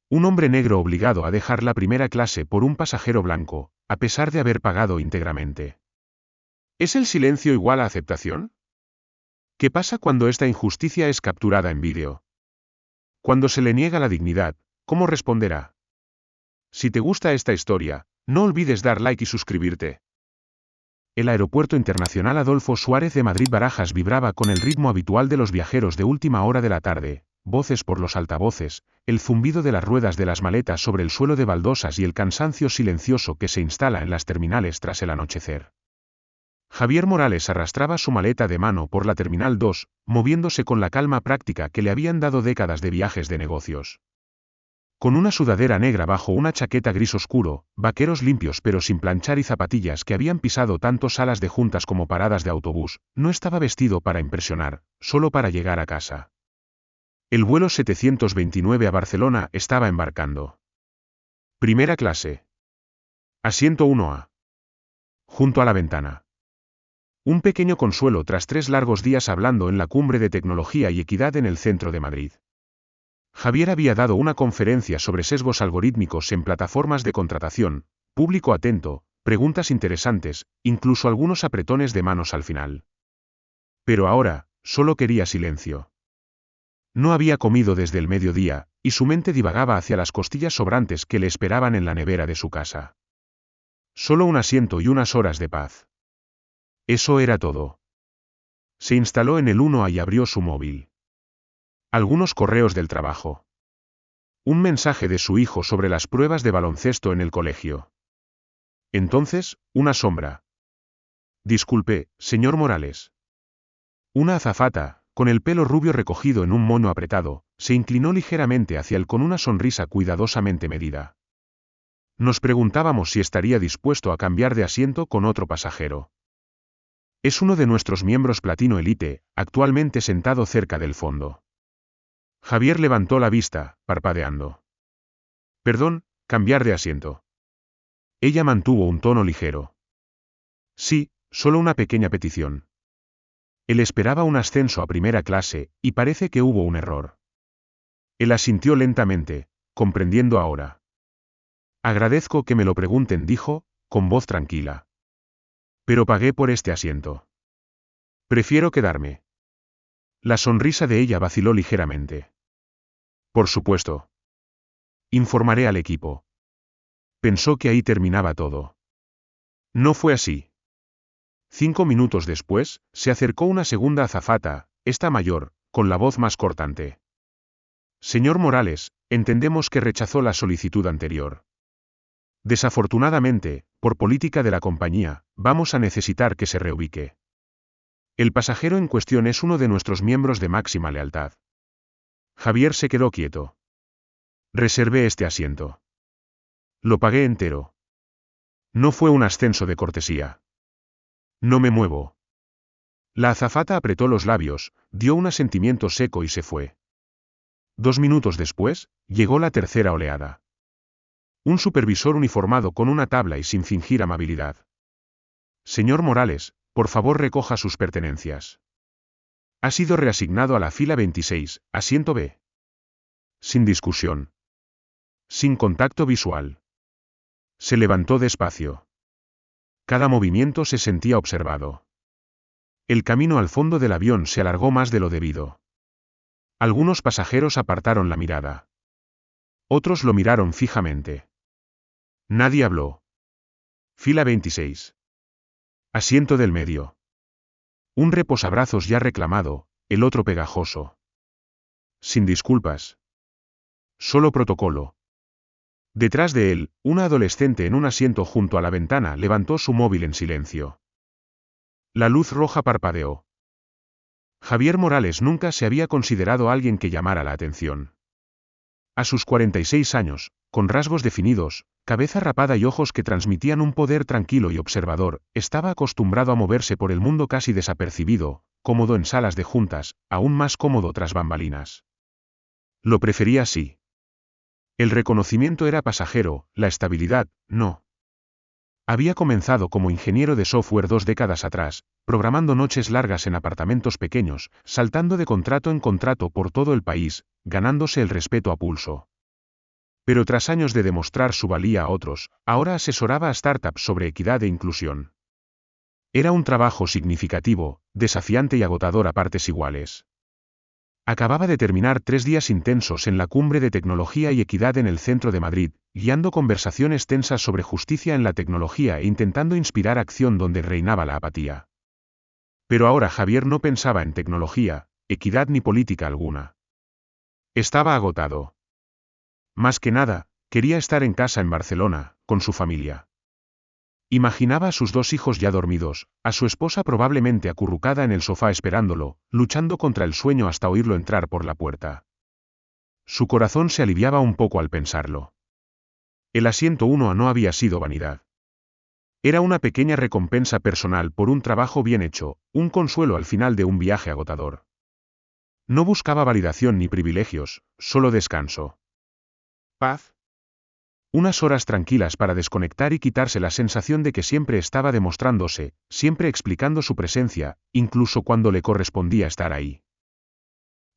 Un hombre negro obligado a dejar la primera clase por un pasajero blanco, a pesar de haber pagado íntegramente. ¿Es el silencio igual a aceptación? ¿Qué pasa cuando esta injusticia es capturada en vídeo? Cuando se le niega la dignidad, ¿cómo responderá? Si te gusta esta historia, no olvides dar like y suscribirte. El Aeropuerto Internacional Adolfo Suárez de Madrid-Barajas vibraba con el ritmo habitual de los viajeros de última hora de la tarde, voces por los altavoces, el zumbido de las ruedas de las maletas sobre el suelo de baldosas y el cansancio silencioso que se instala en las terminales tras el anochecer. Javier Morales arrastraba su maleta de mano por la Terminal 2, moviéndose con la calma práctica que le habían dado décadas de viajes de negocios. Con una sudadera negra bajo una chaqueta gris oscuro, vaqueros limpios pero sin planchar y zapatillas que habían pisado tanto salas de juntas como paradas de autobús, no estaba vestido para impresionar, solo para llegar a casa. El vuelo 729 a Barcelona estaba embarcando. Primera clase. Asiento 1A. Junto a la ventana. Un pequeño consuelo tras 3 largos días hablando en la Cumbre de Tecnología y Equidad en el centro de Madrid. Javier había dado una conferencia sobre sesgos algorítmicos en plataformas de contratación, público atento, preguntas interesantes, incluso algunos apretones de manos al final. Pero ahora, solo quería silencio. No había comido desde el mediodía, y su mente divagaba hacia las costillas sobrantes que le esperaban en la nevera de su casa. Solo un asiento y unas horas de paz. Eso era todo. Se instaló en el 1A y abrió su móvil. Algunos correos del trabajo. Un mensaje de su hijo sobre las pruebas de baloncesto en el colegio. Entonces, una sombra. Disculpe, señor Morales. Una azafata, con el pelo rubio recogido en un moño apretado, se inclinó ligeramente hacia él con una sonrisa cuidadosamente medida. Nos preguntábamos si estaría dispuesto a cambiar de asiento con otro pasajero. Es uno de nuestros miembros Platino Elite, actualmente sentado cerca del fondo. Javier levantó la vista, parpadeando. Perdón, cambiar de asiento. Ella mantuvo un tono ligero. Sí, solo una pequeña petición. Él esperaba un ascenso a primera clase, y parece que hubo un error. Él asintió lentamente, comprendiendo ahora. Agradezco que me lo pregunten, dijo, con voz tranquila. Pero pagué por este asiento. Prefiero quedarme. La sonrisa de ella vaciló ligeramente. Por supuesto. Informaré al equipo. Pensó que ahí terminaba todo. No fue así. 5 minutos después, se acercó una segunda azafata, esta mayor, con la voz más cortante. Señor Morales, entendemos que rechazó la solicitud anterior. Desafortunadamente, por política de la compañía, vamos a necesitar que se reubique. El pasajero en cuestión es uno de nuestros miembros de máxima lealtad. Javier se quedó quieto. Reservé este asiento. Lo pagué entero. No fue un ascenso de cortesía. No me muevo. La azafata apretó los labios, dio un asentimiento seco y se fue. 2 minutos después, llegó la tercera oleada. Un supervisor uniformado con una tabla y sin fingir amabilidad. Señor Morales, por favor recoja sus pertenencias. Ha sido reasignado a la fila 26, asiento B. Sin discusión. Sin contacto visual. Se levantó despacio. Cada movimiento se sentía observado. El camino al fondo del avión se alargó más de lo debido. Algunos pasajeros apartaron la mirada. Otros lo miraron fijamente. Nadie habló. Fila 26. Asiento del medio. Un reposabrazos ya reclamado, el otro pegajoso. Sin disculpas. Solo protocolo. Detrás de él, una adolescente en un asiento junto a la ventana levantó su móvil en silencio. La luz roja parpadeó. Javier Morales nunca se había considerado alguien que llamara la atención. A sus 46 años, con rasgos definidos, cabeza rapada y ojos que transmitían un poder tranquilo y observador, estaba acostumbrado a moverse por el mundo casi desapercibido, cómodo en salas de juntas, aún más cómodo tras bambalinas. Lo prefería así. El reconocimiento era pasajero, la estabilidad, no. Había comenzado como ingeniero de software 2 décadas atrás, programando noches largas en apartamentos pequeños, saltando de contrato en contrato por todo el país, ganándose el respeto a pulso. Pero tras años de demostrar su valía a otros, ahora asesoraba a startups sobre equidad e inclusión. Era un trabajo significativo, desafiante y agotador a partes iguales. Acababa de terminar 3 días intensos en la Cumbre de Tecnología y Equidad en el centro de Madrid, guiando conversaciones tensas sobre justicia en la tecnología e intentando inspirar acción donde reinaba la apatía. Pero ahora Javier no pensaba en tecnología, equidad ni política alguna. Estaba agotado. Más que nada, quería estar en casa en Barcelona, con su familia. Imaginaba a sus 2 hijos ya dormidos, a su esposa probablemente acurrucada en el sofá esperándolo, luchando contra el sueño hasta oírlo entrar por la puerta. Su corazón se aliviaba un poco al pensarlo. El asiento 1A no había sido vanidad. Era una pequeña recompensa personal por un trabajo bien hecho, un consuelo al final de un viaje agotador. No buscaba validación ni privilegios, solo descanso. Paz. Unas horas tranquilas para desconectar y quitarse la sensación de que siempre estaba demostrándose, siempre explicando su presencia, incluso cuando le correspondía estar ahí.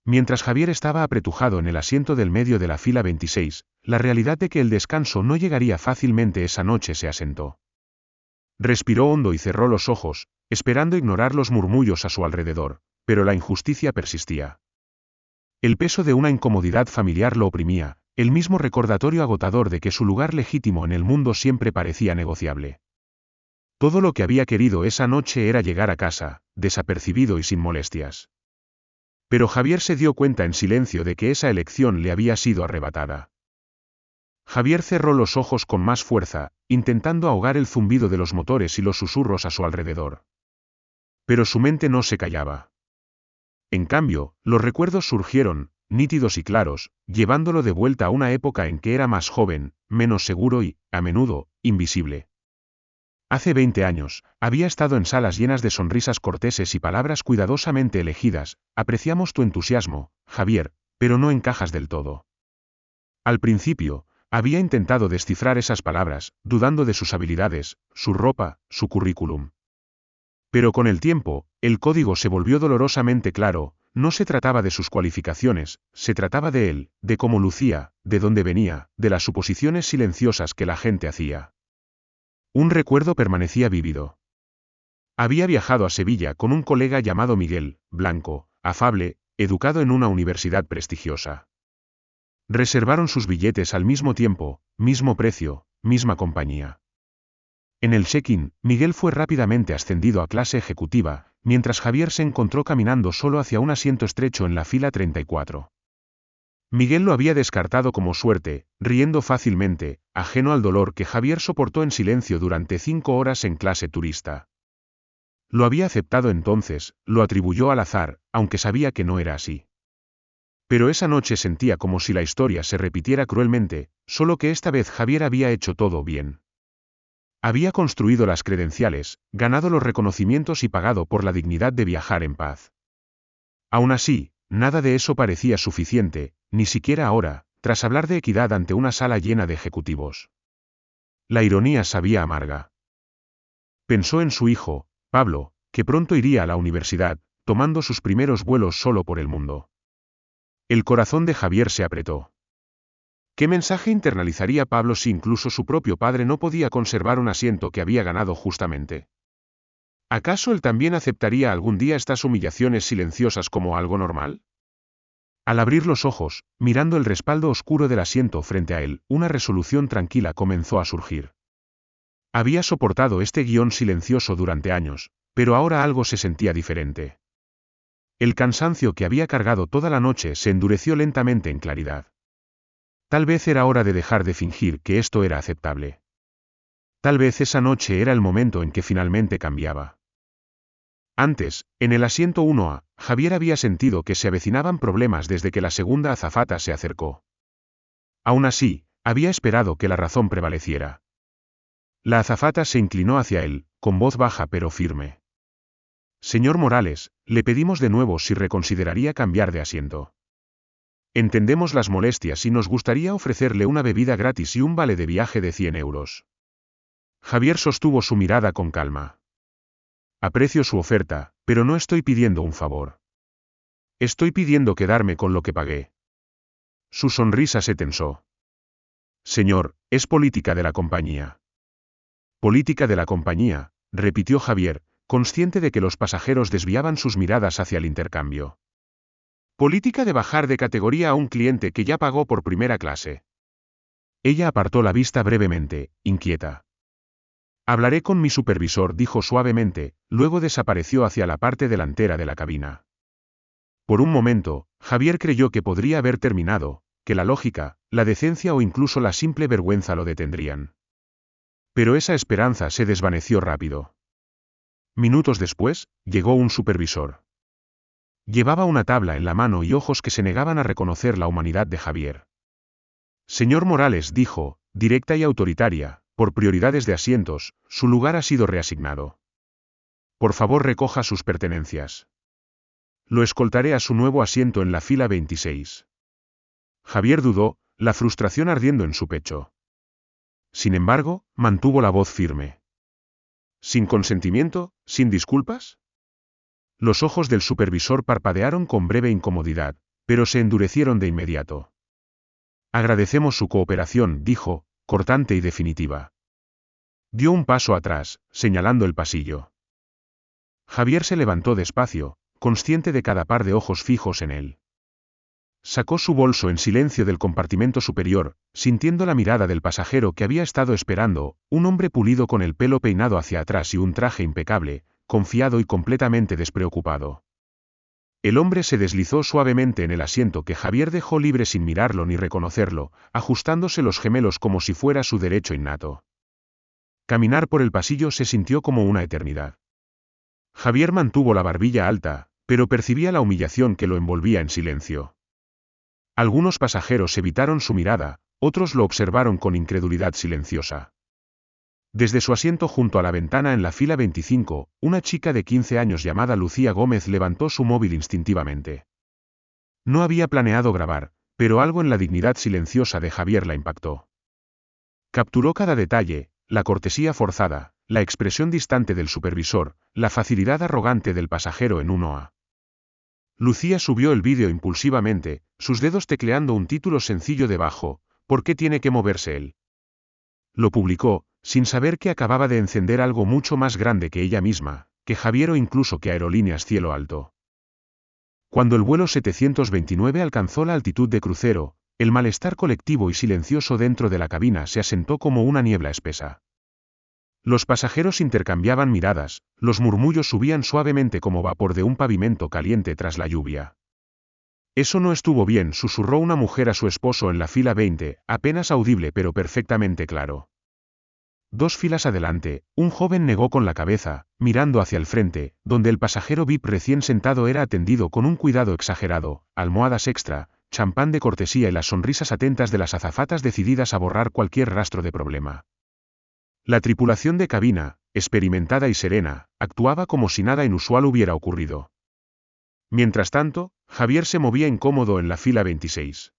Mientras Javier estaba apretujado en el asiento del medio de la fila 26, la realidad de que el descanso no llegaría fácilmente esa noche se asentó. Respiró hondo y cerró los ojos, esperando ignorar los murmullos a su alrededor, pero la injusticia persistía. El peso de una incomodidad familiar lo oprimía, el mismo recordatorio agotador de que su lugar legítimo en el mundo siempre parecía negociable. Todo lo que había querido esa noche era llegar a casa, desapercibido y sin molestias. Pero Javier se dio cuenta en silencio de que esa elección le había sido arrebatada. Javier cerró los ojos con más fuerza, intentando ahogar el zumbido de los motores y los susurros a su alrededor. Pero su mente no se callaba. En cambio, los recuerdos surgieron, nítidos y claros, llevándolo de vuelta a una época en que era más joven, menos seguro y, a menudo, invisible. Hace 20 años, había estado en salas llenas de sonrisas corteses y palabras cuidadosamente elegidas. Apreciamos tu entusiasmo, Javier, pero no encajas del todo. Al principio, había intentado descifrar esas palabras, dudando de sus habilidades, su ropa, su currículum. Pero con el tiempo, el código se volvió dolorosamente claro. No se trataba de sus cualificaciones, se trataba de él, de cómo lucía, de dónde venía, de las suposiciones silenciosas que la gente hacía. Un recuerdo permanecía vívido. Había viajado a Sevilla con un colega llamado Miguel, blanco, afable, educado en una universidad prestigiosa. Reservaron sus billetes al mismo tiempo, mismo precio, misma compañía. En el check-in, Miguel fue rápidamente ascendido a clase ejecutiva, mientras Javier se encontró caminando solo hacia un asiento estrecho en la fila 34. Miguel lo había descartado como suerte, riendo fácilmente, ajeno al dolor que Javier soportó en silencio durante 5 horas en clase turista. Lo había aceptado entonces, lo atribuyó al azar, aunque sabía que no era así. Pero esa noche sentía como si la historia se repitiera cruelmente, solo que esta vez Javier había hecho todo bien. Había construido las credenciales, ganado los reconocimientos y pagado por la dignidad de viajar en paz. Aún así, nada de eso parecía suficiente, ni siquiera ahora, tras hablar de equidad ante una sala llena de ejecutivos. La ironía sabía amarga. Pensó en su hijo, Pablo, que pronto iría a la universidad, tomando sus primeros vuelos solo por el mundo. El corazón de Javier se apretó. ¿Qué mensaje internalizaría Pablo si incluso su propio padre no podía conservar un asiento que había ganado justamente? ¿Acaso él también aceptaría algún día estas humillaciones silenciosas como algo normal? Al abrir los ojos, mirando el respaldo oscuro del asiento frente a él, una resolución tranquila comenzó a surgir. Había soportado este guión silencioso durante años, pero ahora algo se sentía diferente. El cansancio que había cargado toda la noche se endureció lentamente en claridad. Tal vez era hora de dejar de fingir que esto era aceptable. Tal vez esa noche era el momento en que finalmente cambiaba. Antes, en el asiento 1A, Javier había sentido que se avecinaban problemas desde que la segunda azafata se acercó. Aún así, había esperado que la razón prevaleciera. La azafata se inclinó hacia él, con voz baja pero firme. Señor Morales, le pedimos de nuevo si reconsideraría cambiar de asiento. Entendemos las molestias y nos gustaría ofrecerle una bebida gratis y un vale de viaje de 100 euros. Javier sostuvo su mirada con calma. Aprecio su oferta, pero no estoy pidiendo un favor. Estoy pidiendo quedarme con lo que pagué. Su sonrisa se tensó. Señor, es política de la compañía. Política de la compañía, repitió Javier, consciente de que los pasajeros desviaban sus miradas hacia el intercambio. Política de bajar de categoría a un cliente que ya pagó por primera clase. Ella apartó la vista brevemente, inquieta. Hablaré con mi supervisor, dijo suavemente, luego desapareció hacia la parte delantera de la cabina. Por un momento, Javier creyó que podría haber terminado, que la lógica, la decencia o incluso la simple vergüenza lo detendrían. Pero esa esperanza se desvaneció rápido. Minutos después, llegó un supervisor. Llevaba una tabla en la mano y ojos que se negaban a reconocer la humanidad de Javier. Señor Morales, dijo, directa y autoritaria, por prioridades de asientos, su lugar ha sido reasignado. Por favor, recoja sus pertenencias. Lo escoltaré a su nuevo asiento en la fila 26. Javier dudó, la frustración ardiendo en su pecho. Sin embargo, mantuvo la voz firme. ¿Sin consentimiento? ¿Sin disculpas? Los ojos del supervisor parpadearon con breve incomodidad, pero se endurecieron de inmediato. Agradecemos su cooperación, dijo, cortante y definitiva. Dio un paso atrás, señalando el pasillo. Javier se levantó despacio, consciente de cada par de ojos fijos en él. Sacó su bolso en silencio del compartimento superior, sintiendo la mirada del pasajero que había estado esperando, un hombre pulido con el pelo peinado hacia atrás y un traje impecable, confiado y completamente despreocupado. El hombre se deslizó suavemente en el asiento que Javier dejó libre sin mirarlo ni reconocerlo, ajustándose los gemelos como si fuera su derecho innato. Caminar por el pasillo se sintió como una eternidad. Javier mantuvo la barbilla alta, pero percibía la humillación que lo envolvía en silencio. Algunos pasajeros evitaron su mirada, otros lo observaron con incredulidad silenciosa. Desde su asiento junto a la ventana en la fila 25, una chica de 15 años llamada Lucía Gómez levantó su móvil instintivamente. No había planeado grabar, pero algo en la dignidad silenciosa de Javier la impactó. Capturó cada detalle, la cortesía forzada, la expresión distante del supervisor, la facilidad arrogante del pasajero en un OA. Lucía subió el vídeo impulsivamente, sus dedos tecleando un título sencillo debajo, ¿por qué tiene que moverse él? Lo publicó, sin saber que acababa de encender algo mucho más grande que ella misma, que Javier o incluso que Aerolíneas Cielo Alto. Cuando el vuelo 729 alcanzó la altitud de crucero, el malestar colectivo y silencioso dentro de la cabina se asentó como una niebla espesa. Los pasajeros intercambiaban miradas, los murmullos subían suavemente como vapor de un pavimento caliente tras la lluvia. Eso no estuvo bien, susurró una mujer a su esposo en la fila 20, apenas audible pero perfectamente claro. 2 filas adelante, un joven negó con la cabeza, mirando hacia el frente, donde el pasajero VIP recién sentado era atendido con un cuidado exagerado, almohadas extra, champán de cortesía y las sonrisas atentas de las azafatas decididas a borrar cualquier rastro de problema. La tripulación de cabina, experimentada y serena, actuaba como si nada inusual hubiera ocurrido. Mientras tanto, Javier se movía incómodo en la fila 26.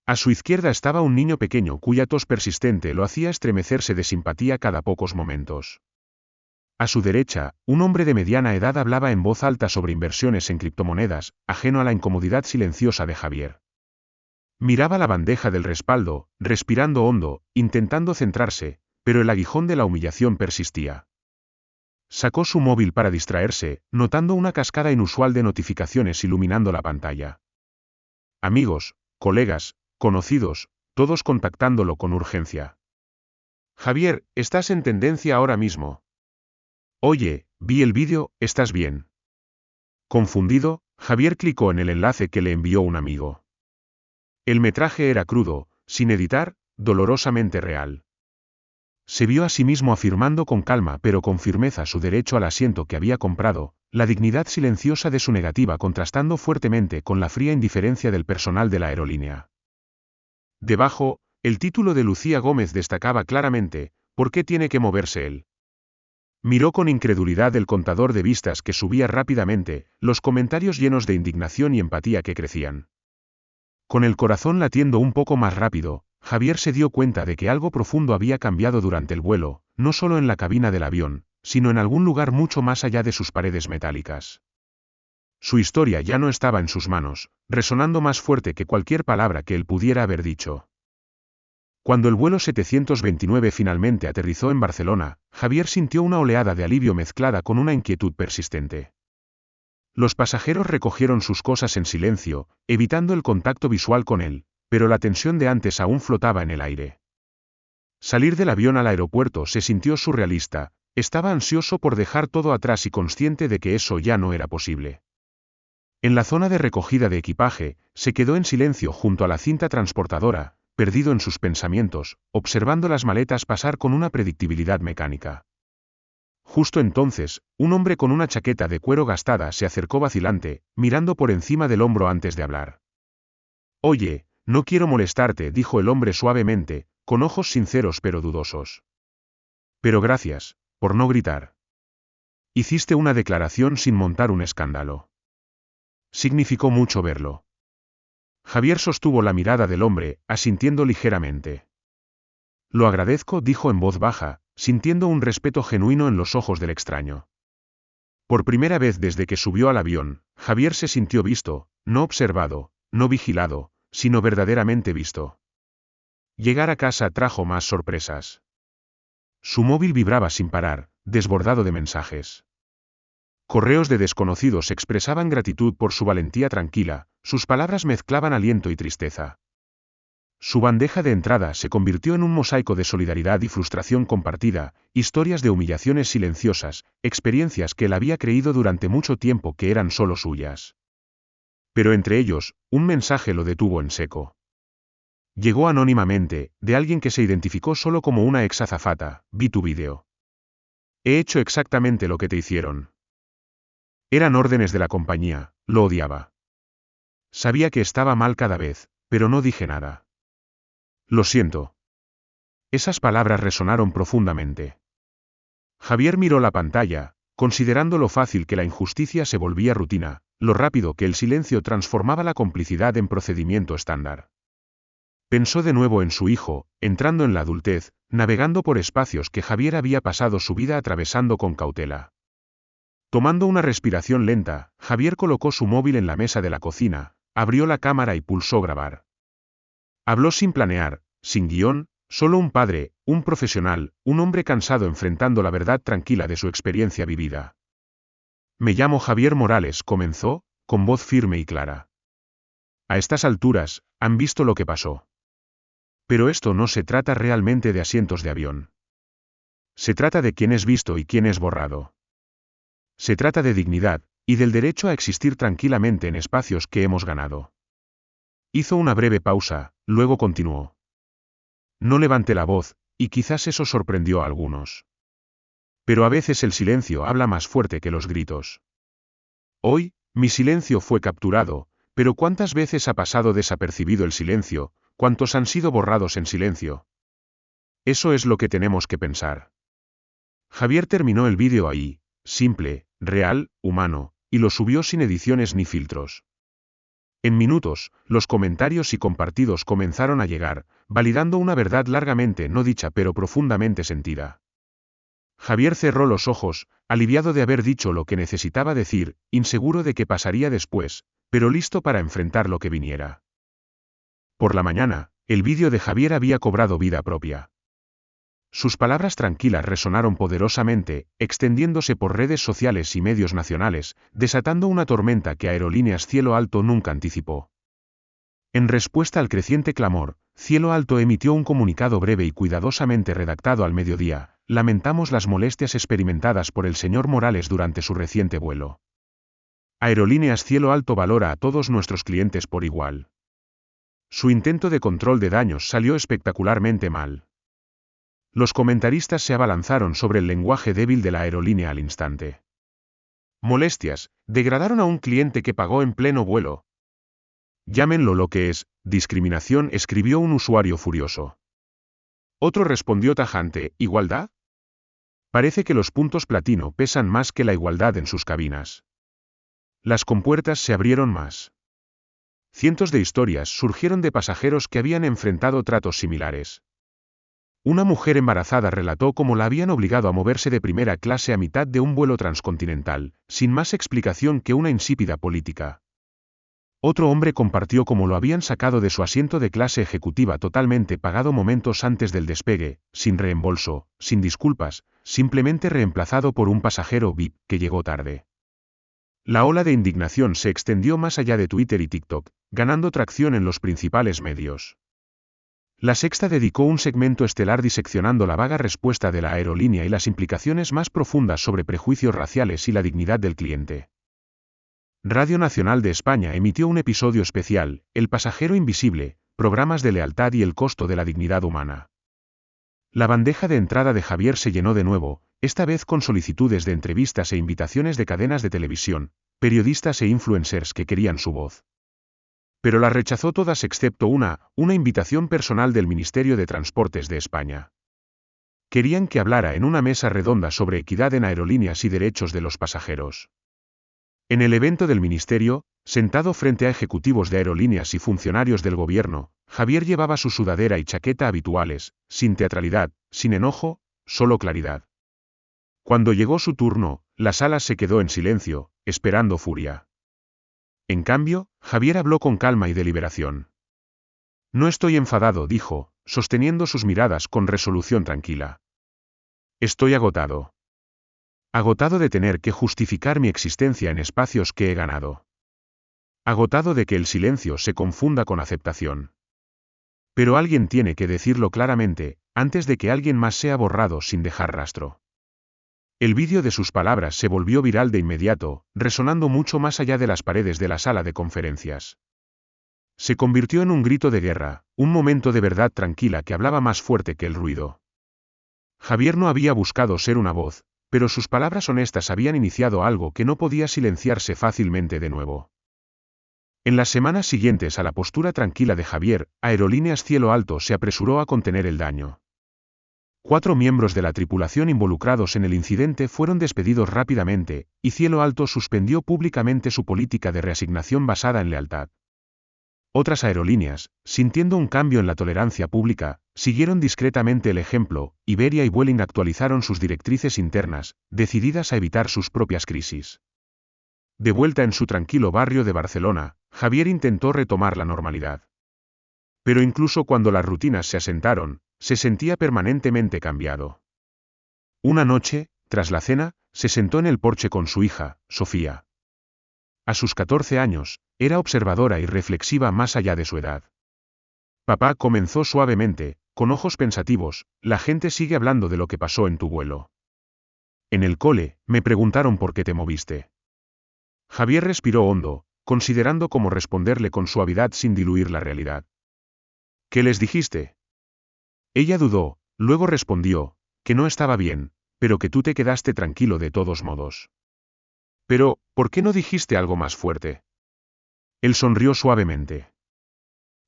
A su izquierda estaba un niño pequeño cuya tos persistente lo hacía estremecerse de simpatía cada pocos momentos. A su derecha, un hombre de mediana edad hablaba en voz alta sobre inversiones en criptomonedas, ajeno a la incomodidad silenciosa de Javier. Miraba la bandeja del respaldo, respirando hondo, intentando centrarse, pero el aguijón de la humillación persistía. Sacó su móvil para distraerse, notando una cascada inusual de notificaciones iluminando la pantalla. Amigos, colegas, conocidos, todos contactándolo con urgencia. Javier, estás en tendencia ahora mismo. Oye, vi el vídeo, ¿estás bien? Confundido, Javier clicó en el enlace que le envió un amigo. El metraje era crudo, sin editar, dolorosamente real. Se vio a sí mismo afirmando con calma pero con firmeza su derecho al asiento que había comprado, la dignidad silenciosa de su negativa contrastando fuertemente con la fría indiferencia del personal de la aerolínea. Debajo, el título de Lucía Gómez destacaba claramente, ¿por qué tiene que moverse él? Miró con incredulidad el contador de vistas que subía rápidamente, los comentarios llenos de indignación y empatía que crecían. Con el corazón latiendo un poco más rápido, Javier se dio cuenta de que algo profundo había cambiado durante el vuelo, no solo en la cabina del avión, sino en algún lugar mucho más allá de sus paredes metálicas. Su historia ya no estaba en sus manos, resonando más fuerte que cualquier palabra que él pudiera haber dicho. Cuando el vuelo 729 finalmente aterrizó en Barcelona, Javier sintió una oleada de alivio mezclada con una inquietud persistente. Los pasajeros recogieron sus cosas en silencio, evitando el contacto visual con él, pero la tensión de antes aún flotaba en el aire. Salir del avión al aeropuerto se sintió surrealista, estaba ansioso por dejar todo atrás y consciente de que eso ya no era posible. En la zona de recogida de equipaje, se quedó en silencio junto a la cinta transportadora, perdido en sus pensamientos, observando las maletas pasar con una predictibilidad mecánica. Justo entonces, un hombre con una chaqueta de cuero gastada se acercó vacilante, mirando por encima del hombro antes de hablar. «Oye, no quiero molestarte», dijo el hombre suavemente, con ojos sinceros pero dudosos. «Pero gracias, por no gritar. Hiciste una declaración sin montar un escándalo. Significó mucho verlo». Javier sostuvo la mirada del hombre, asintiendo ligeramente. «Lo agradezco», dijo en voz baja, sintiendo un respeto genuino en los ojos del extraño. Por primera vez desde que subió al avión, Javier se sintió visto, no observado, no vigilado, sino verdaderamente visto. Llegar a casa trajo más sorpresas. Su móvil vibraba sin parar, desbordado de mensajes. Correos de desconocidos expresaban gratitud por su valentía tranquila, sus palabras mezclaban aliento y tristeza. Su bandeja de entrada se convirtió en un mosaico de solidaridad y frustración compartida, historias de humillaciones silenciosas, experiencias que él había creído durante mucho tiempo que eran solo suyas. Pero entre ellos, un mensaje lo detuvo en seco. Llegó anónimamente, de alguien que se identificó solo como una ex azafata: «Vi tu vídeo. He hecho exactamente lo que te hicieron». Eran órdenes de la compañía, lo odiaba. Sabía que estaba mal cada vez, pero no dije nada. «Lo siento». Esas palabras resonaron profundamente. Javier miró la pantalla, considerando lo fácil que la injusticia se volvía rutina, lo rápido que el silencio transformaba la complicidad en procedimiento estándar. Pensó de nuevo en su hijo, entrando en la adultez, navegando por espacios que Javier había pasado su vida atravesando con cautela. Tomando una respiración lenta, Javier colocó su móvil en la mesa de la cocina, abrió la cámara y pulsó grabar. Habló sin planear, sin guión, solo un padre, un profesional, un hombre cansado enfrentando la verdad tranquila de su experiencia vivida. «Me llamo Javier Morales», comenzó, con voz firme y clara. «A estas alturas, han visto lo que pasó. Pero esto no se trata realmente de asientos de avión. Se trata de quién es visto y quién es borrado. Se trata de dignidad, y del derecho a existir tranquilamente en espacios que hemos ganado». Hizo una breve pausa, luego continuó. «No levanté la voz, y quizás eso sorprendió a algunos. Pero a veces el silencio habla más fuerte que los gritos. Hoy, mi silencio fue capturado, pero ¿cuántas veces ha pasado desapercibido el silencio? ¿Cuántos han sido borrados en silencio? Eso es lo que tenemos que pensar». Javier terminó el vídeo ahí, simple, real, humano, y lo subió sin ediciones ni filtros. En minutos, los comentarios y compartidos comenzaron a llegar, validando una verdad largamente no dicha pero profundamente sentida. Javier cerró los ojos, aliviado de haber dicho lo que necesitaba decir, inseguro de qué pasaría después, pero listo para enfrentar lo que viniera. Por la mañana, el vídeo de Javier había cobrado vida propia. Sus palabras tranquilas resonaron poderosamente, extendiéndose por redes sociales y medios nacionales, desatando una tormenta que Aerolíneas Cielo Alto nunca anticipó. En respuesta al creciente clamor, Cielo Alto emitió un comunicado breve y cuidadosamente redactado al mediodía: «Lamentamos las molestias experimentadas por el señor Morales durante su reciente vuelo. Aerolíneas Cielo Alto valora a todos nuestros clientes por igual. Su intento de control de daños salió espectacularmente mal». Los comentaristas se abalanzaron sobre el lenguaje débil de la aerolínea al instante. «Molestias, degradaron a un cliente que pagó en pleno vuelo». «Llámenlo lo que es, discriminación», escribió un usuario furioso. Otro respondió tajante: «¿Igualdad? Parece que los puntos platino pesan más que la igualdad en sus cabinas». Las compuertas se abrieron más. Cientos de historias surgieron de pasajeros que habían enfrentado tratos similares. Una mujer embarazada relató cómo la habían obligado a moverse de primera clase a mitad de un vuelo transcontinental, sin más explicación que una insípida política. Otro hombre compartió cómo lo habían sacado de su asiento de clase ejecutiva totalmente pagado momentos antes del despegue, sin reembolso, sin disculpas, simplemente reemplazado por un pasajero VIP que llegó tarde. La ola de indignación se extendió más allá de Twitter y TikTok, ganando tracción en los principales medios. La Sexta dedicó un segmento estelar diseccionando la vaga respuesta de la aerolínea y las implicaciones más profundas sobre prejuicios raciales y la dignidad del cliente. Radio Nacional de España emitió un episodio especial, El pasajero invisible, programas de lealtad y el costo de la dignidad humana. La bandeja de entrada de Javier se llenó de nuevo, esta vez con solicitudes de entrevistas e invitaciones de cadenas de televisión, periodistas e influencers que querían su voz. Pero las rechazó todas excepto una invitación personal del Ministerio de Transportes de España. Querían que hablara en una mesa redonda sobre equidad en aerolíneas y derechos de los pasajeros. En el evento del ministerio, sentado frente a ejecutivos de aerolíneas y funcionarios del gobierno, Javier llevaba su sudadera y chaqueta habituales, sin teatralidad, sin enojo, solo claridad. Cuando llegó su turno, la sala se quedó en silencio, esperando furia. En cambio, Javier habló con calma y deliberación. No estoy enfadado, dijo, sosteniendo sus miradas con resolución tranquila. Estoy agotado. Agotado de tener que justificar mi existencia en espacios que he ganado. Agotado de que el silencio se confunda con aceptación. Pero alguien tiene que decirlo claramente, antes de que alguien más sea borrado sin dejar rastro. El vídeo de sus palabras se volvió viral de inmediato, resonando mucho más allá de las paredes de la sala de conferencias. Se convirtió en un grito de guerra, un momento de verdad tranquila que hablaba más fuerte que el ruido. Javier no había buscado ser una voz, pero sus palabras honestas habían iniciado algo que no podía silenciarse fácilmente de nuevo. En las semanas siguientes a la postura tranquila de Javier, Aerolíneas Cielo Alto se apresuró a contener el daño. 4 miembros de la tripulación involucrados en el incidente fueron despedidos rápidamente, y Cielo Alto suspendió públicamente su política de reasignación basada en lealtad. Otras aerolíneas, sintiendo un cambio en la tolerancia pública, siguieron discretamente el ejemplo. Iberia y Vueling actualizaron sus directrices internas, decididas a evitar sus propias crisis. De vuelta en su tranquilo barrio de Barcelona, Javier intentó retomar la normalidad. Pero incluso cuando las rutinas se asentaron, se sentía permanentemente cambiado. Una noche, tras la cena, se sentó en el porche con su hija, Sofía. A sus 14 años, era observadora y reflexiva más allá de su edad. Papá, comenzó suavemente, con ojos pensativos, la gente sigue hablando de lo que pasó en tu vuelo. En el cole, me preguntaron por qué te moviste. Javier respiró hondo, considerando cómo responderle con suavidad sin diluir la realidad. ¿Qué les dijiste? Ella dudó, luego respondió, que no estaba bien, pero que tú te quedaste tranquilo de todos modos. Pero, ¿por qué no dijiste algo más fuerte? Él sonrió suavemente.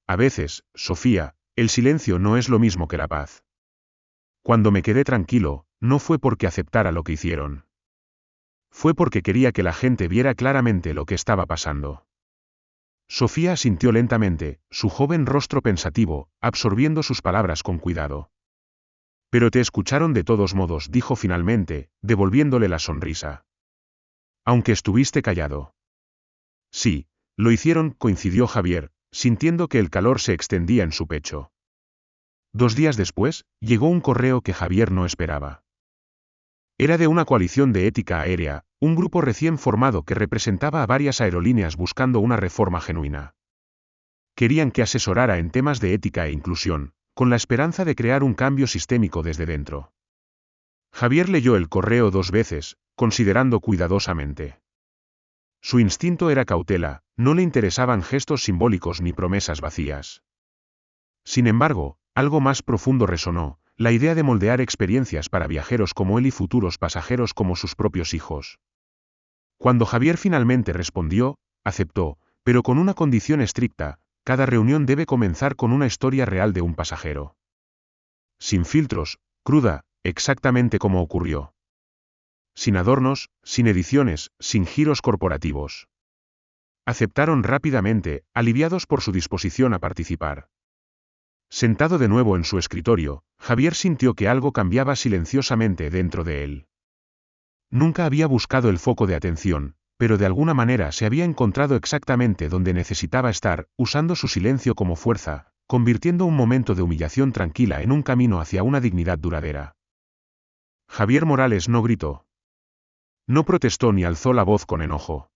A veces, Sofía, el silencio no es lo mismo que la paz. Cuando me quedé tranquilo, no fue porque aceptara lo que hicieron. Fue porque quería que la gente viera claramente lo que estaba pasando. Sofía asintió lentamente, su joven rostro pensativo, absorbiendo sus palabras con cuidado. Pero te escucharon de todos modos, dijo finalmente, devolviéndole la sonrisa. Aunque estuviste callado. Sí, lo hicieron, coincidió Javier, sintiendo que el calor se extendía en su pecho. 2 días después, llegó un correo que Javier no esperaba. Era de una coalición de ética aérea, un grupo recién formado que representaba a varias aerolíneas buscando una reforma genuina. Querían que asesorara en temas de ética e inclusión, con la esperanza de crear un cambio sistémico desde dentro. Javier leyó el correo 2 veces, considerando cuidadosamente. Su instinto era cautela, no le interesaban gestos simbólicos ni promesas vacías. Sin embargo, algo más profundo resonó, la idea de moldear experiencias para viajeros como él y futuros pasajeros como sus propios hijos. Cuando Javier finalmente respondió, aceptó, pero con una condición estricta: cada reunión debe comenzar con una historia real de un pasajero. Sin filtros, cruda, exactamente como ocurrió. Sin adornos, sin ediciones, sin giros corporativos. Aceptaron rápidamente, aliviados por su disposición a participar. Sentado de nuevo en su escritorio, Javier sintió que algo cambiaba silenciosamente dentro de él. Nunca había buscado el foco de atención, pero de alguna manera se había encontrado exactamente donde necesitaba estar, usando su silencio como fuerza, convirtiendo un momento de humillación tranquila en un camino hacia una dignidad duradera. Javier Morales no gritó. No protestó ni alzó la voz con enojo.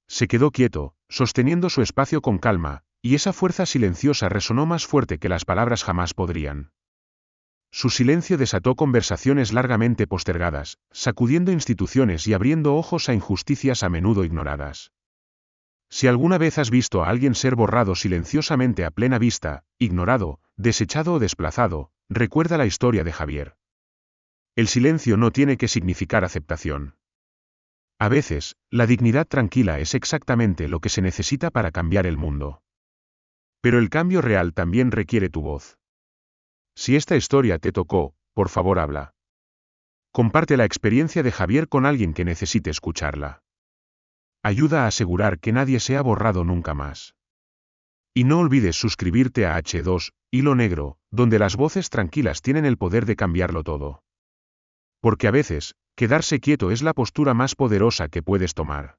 Se quedó quieto, sosteniendo su espacio con calma, y esa fuerza silenciosa resonó más fuerte que las palabras jamás podrían. Su silencio desató conversaciones largamente postergadas, sacudiendo instituciones y abriendo ojos a injusticias a menudo ignoradas. Si alguna vez has visto a alguien ser borrado silenciosamente a plena vista, ignorado, desechado o desplazado, recuerda la historia de Javier. El silencio no tiene que significar aceptación. A veces, la dignidad tranquila es exactamente lo que se necesita para cambiar el mundo. Pero el cambio real también requiere tu voz. Si esta historia te tocó, por favor habla. Comparte la experiencia de Javier con alguien que necesite escucharla. Ayuda a asegurar que nadie sea borrado nunca más. Y no olvides suscribirte a H2, Hilo Negro, donde las voces tranquilas tienen el poder de cambiarlo todo. Porque a veces, quedarse quieto es la postura más poderosa que puedes tomar.